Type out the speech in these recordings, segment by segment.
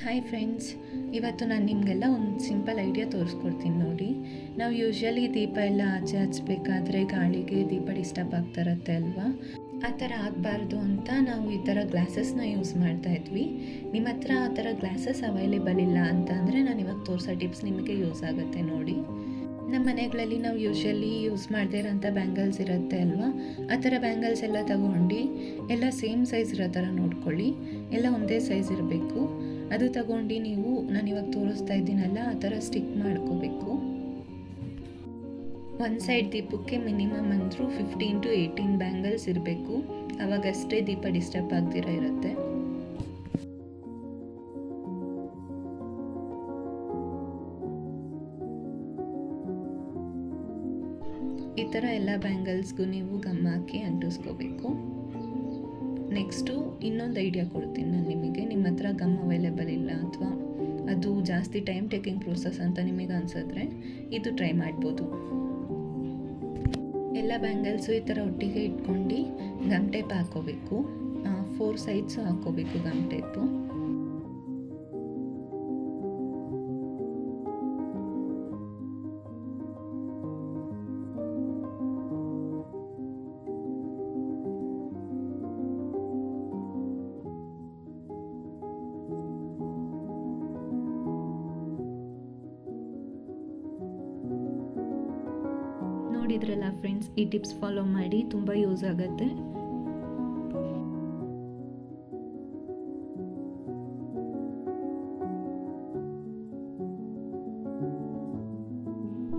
Hi friends, ಇವತ್ತು ನಾನು ನಿಮಗೆಲ್ಲ ಒಂದು ಸಿಂಪಲ್ ಐಡಿಯಾ ತೋರಿಸ್ಕೊಡ್ತೀನಿ ನೋಡಿ. ನಾವು ಯೂಶ್ವಲಿ ದೀಪ ಎಲ್ಲ ಆಚೆ ಹಚ್ಬೇಕಾದ್ರೆ ಗಾಳಿಗೆ ದೀಪ ಡಿಸ್ಟರ್ಬ್ ಆಗ್ತಾ ಇರುತ್ತೆ ಅಲ್ವಾ? ಆ ಥರ ಆಗಬಾರ್ದು ಅಂತ ನಾವು ಈ ಥರ ಗ್ಲಾಸಸ್ನ ಯೂಸ್ ಮಾಡ್ತಾ ಇದ್ವಿ. ನಿಮ್ಮ ಹತ್ರ ಆ ಥರ ಗ್ಲಾಸಸ್ ಅವೈಲೇಬಲ್ ಇಲ್ಲ ಅಂತ ಅಂದರೆ ನಾನು ಇವಾಗ ತೋರಿಸೋ ಟಿಪ್ಸ್ ನಿಮಗೆ ಯೂಸ್ ಆಗುತ್ತೆ ನೋಡಿ. ನಮ್ಮ ಮನೆಗಳಲ್ಲಿ ನಾವು ಯೂಶ್ವಲಿ ಯೂಸ್ ಮಾಡದೇ ಇರೋಂಥ ಬ್ಯಾಂಗಲ್ಸ್ ಇರುತ್ತೆ ಅಲ್ವಾ? ಆ ಥರ ಬ್ಯಾಂಗಲ್ಸ್ ಎಲ್ಲ ತಗೊಂಡು ಎಲ್ಲ ಸೇಮ್ ಸೈಜ್ ಇರೋ ಥರ ನೋಡ್ಕೊಳ್ಳಿ. ಎಲ್ಲ ಒಂದೇ ಸೈಜ್ ಇರಬೇಕು. ಅದು ತಗೊಂಡು ನೀವು ನಾನು ಇವಾಗ ತೋರಿಸ್ತಾ ಇದ್ದೀನಲ್ಲ ಆ ಥರ ಸ್ಟಿಕ್ ಮಾಡ್ಕೋಬೇಕು. ಒಂದು ಸೈಡ್ ದೀಪಕ್ಕೆ ಮಿನಿಮಮ್ ಅಂದರೂ 15 to 18 ಬ್ಯಾಂಗಲ್ಸ್ ಇರಬೇಕು. ಅವಾಗಷ್ಟೇ ದೀಪ ಡಿಸ್ಟರ್ಬ್ ಆಗ್ದಿರ ಇರುತ್ತೆ. ಈ ಥರ ಎಲ್ಲ ಬ್ಯಾಂಗಲ್ಸ್ಗೂ ನೀವು ಗಮ್ ಹಾಕಿ ಅಂಟಿಸ್ಕೋಬೇಕು. ನೆಕ್ಸ್ಟು ಇನ್ನೊಂದು ಐಡಿಯಾ ಕೊಡ್ತೀನಿ ನಾನು ನಿಮಗೆ. ನಿಮ್ಮ ಹತ್ರ ಗಮ್ ಅವೈಲೇಬಲ್ ಇಲ್ಲ ಅಥವಾ ಅದು ಜಾಸ್ತಿ ಟೈಮ್ ಟೇಕಿಂಗ್ ಪ್ರೋಸೆಸ್ ಅಂತ ನಿಮಗೆ ಅನಿಸಿದ್ರೆ ಇದು ಟ್ರೈ ಮಾಡ್ಬೋದು. ಎಲ್ಲ ಬ್ಯಾಂಗಲ್ಸು ಈ ಥರ ಒಟ್ಟಿಗೆ ಇಟ್ಕೊಂಡು ಗಮ್ ಟೇಪ್ ಹಾಕೋಬೇಕು. 4 ಸೈಡ್ಸು ಹಾಕೋಬೇಕು ಗಮ್ ಟೇಪು. ನೋಡಿದ್ರಲ್ಲ ಫ್ರೆಂಡ್ಸ್, ಈ ಟಿಪ್ಸ್ ಫಾಲೋ ಮಾಡಿ, ತುಂಬ ಯೂಸ್ ಆಗುತ್ತೆ.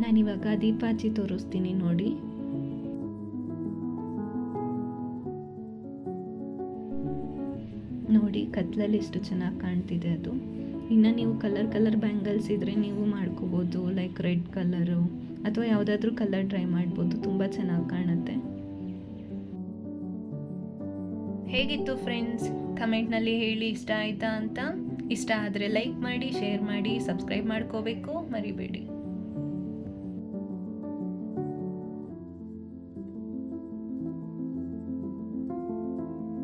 ನಾನಿವಾಗ ದೀಪ ಹಚ್ಚಿ ತೋರಿಸ್ತೀನಿ ನೋಡಿ. ನೋಡಿ ಕತ್ಲಲ್ಲಿ ಎಷ್ಟು ಚೆನ್ನಾಗಿ ಕಾಣ್ತಿದೆ ಅದು. ಇನ್ನು ನೀವು ಕಲರ್ ಬ್ಯಾಂಗಲ್ಸ್ ಇದ್ದರೆ ನೀವು ಮಾಡ್ಕೋಬೋದು. ಲೈಕ್ ರೆಡ್ ಕಲರು ಅಥವಾ ಯಾವುದಾದ್ರೂ ಕಲರ್ ಟ್ರೈ ಮಾಡ್ಬೋದು. ತುಂಬ ಚೆನ್ನಾಗಿ ಕಾಣುತ್ತೆ. ಹೇಗಿತ್ತು ಫ್ರೆಂಡ್ಸ್? ಕಮೆಂಟ್ನಲ್ಲಿ ಹೇಳಿ ಇಷ್ಟ ಆಯಿತಾ ಅಂತ. ಇಷ್ಟ ಆದರೆ ಲೈಕ್ ಮಾಡಿ, ಶೇರ್ ಮಾಡಿ, ಸಬ್ಸ್ಕ್ರೈಬ್ ಮಾಡ್ಕೋಬೇಕು ಮರಿಬೇಡಿ.